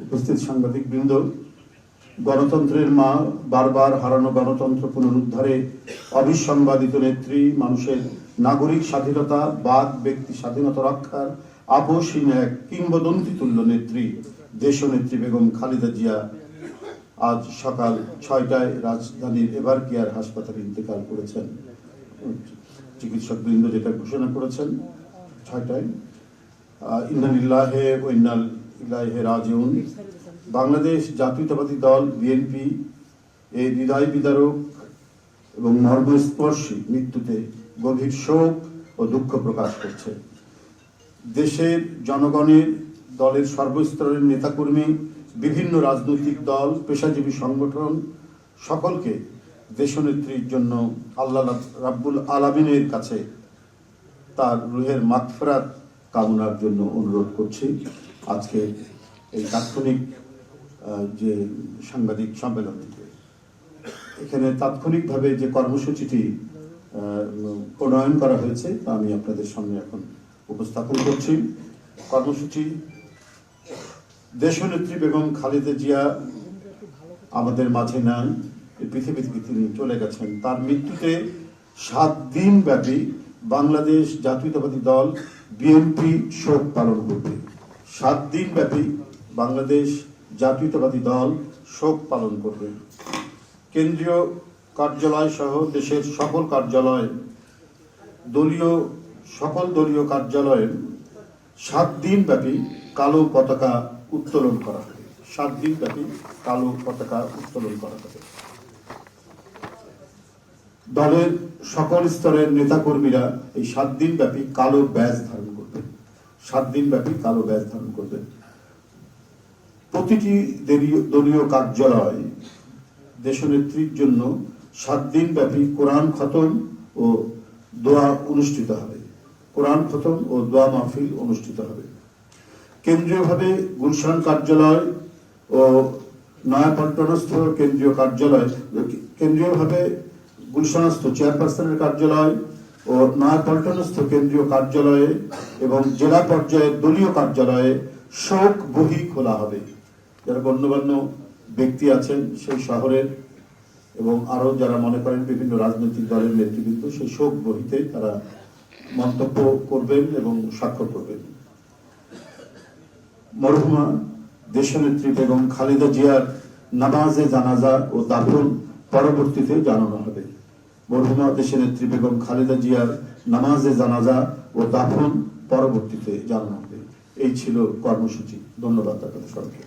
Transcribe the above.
উপস্থিত সাংবাদিক বৃন্দ, গণতন্ত্রের মা, বারবার হারানো গণতন্ত্র পুনরুদ্ধারে অবিসংবাদিত নেত্রী, মানুষের নাগরিক স্বাধীনতা, বাক ব্যক্তি স্বাধীনতা রক্ষার আপসহীন এক কিংবদন্তি তুল্য নেত্রী দেশনেত্রী বেগম খালেদা জিয়া আজ সকাল 6টায় রাজধানীর এভারকেয়ার হাসপাতালে ইন্তেকাল করেছেন। চিকিৎসক বৃন্দ যেটা ঘোষণা করেছেন 6টায়। ইন্না লিল্লাহি ওয়া ইন্না ইলাইহি রাজিউন। বাংলাদেশ জাতীয়তাবাদী দল বিএনপি এই হৃদয় বিদারক এবং মর্মস্পর্শী মৃত্যুতে গভীর শোক ও দুঃখ প্রকাশ করছে। দেশের জনগণের, দলের সর্বস্তরের নেতাকর্মী, বিভিন্ন রাজনৈতিক দল, পেশাজীবী সংগঠন সকলকে দেশনেত্রীর জন্য আল্লাহ রাব্বুল আলামিনের কাছে তার রুহের মাগফিরাত কামনার জন্য অনুরোধ করছি। আজকে এই তাৎক্ষণিক যে সাংবাদিক সম্মেলন থেকে এখানে তাৎক্ষণিকভাবে যে কর্মসূচিটি প্রণয়ন করা হয়েছে তা আমি আপনাদের সামনে এখন উপস্থাপন করছি। কর্মসূচি: দেশনেত্রী বেগম খালেদা জিয়া আমাদের মাঝে নাই, পৃথিবী থেকে তিনি চলে গেছেন। তার মৃত্যুতে 7 দিন ব্যাপী বাংলাদেশ জাতীয়তাবাদী দল বিএনপি শোক পালন করবে। 7 দিন ব্যাপী বাংলাদেশ জাতীয়তাবাদী দল শোক পালন করবে। কেন্দ্রীয় কার্যালয় সহ দেশের সকল কার্যালয়, সকল দলীয় কার্যালয়ে 7 দিন ব্যাপী কালো পতাকা উত্তোলন করা হবে। 7 দিন ব্যাপী কালো পতাকা উত্তোলন করা হবে। দলের সকল স্তরের নেতাকর্মীরা এই 7 দিন ব্যাপী কালো ব্যাজ ধারণ করবেন। 7 দিন ব্যাপী কালো ব্যাজ ধারণ করবেন। প্রতিটি দলীয় কার্যালয় দেশনেত্রীর জন্য 7 দিন ব্যাপী কোরআন খতম ও দোয়া অনুষ্ঠিত হবে। কোরআন খতম ও দোয়া মাহফিল অনুষ্ঠিত হবে। কেন্দ্রীয়ভাবে গুলশান কার্যালয় ও নয়াপল্টনস্থ কেন্দ্রীয় কার্যালয়, কেন্দ্রীয়ভাবে গুলশানস্থ চেয়ারপারসনের কার্যালয় ও নয়াপল্টনস্থ কেন্দ্রীয় কার্যালয়ে এবং জেলা পর্যায়ের দলীয় কার্যালয়ে শোক বহি খোলা হবে। যারা গণ্যমান্য ব্যক্তি আছেন সেই শহরের এবং আরো যারা মনে করেন বিভিন্ন রাজনৈতিক দলের নেতৃবৃন্দ সেই শোক বহিতে তারা মন্তব্য করবেন এবং স্বাক্ষর করবেন। মরহুমা দেশনেত্রী বেগম খালেদা জিয়ার নামাজে জানাজা ও দাফন পরবর্তীতে জানানো হবে। মরহুমা দেশনেত্রী বেগম খালেদা জিয়ার নামাজে জানাজা ও দাফন পরবর্তীতে জানানো হবে। এই ছিল কর্মসূচি। ধন্যবাদ আপনাদের সবাইকে।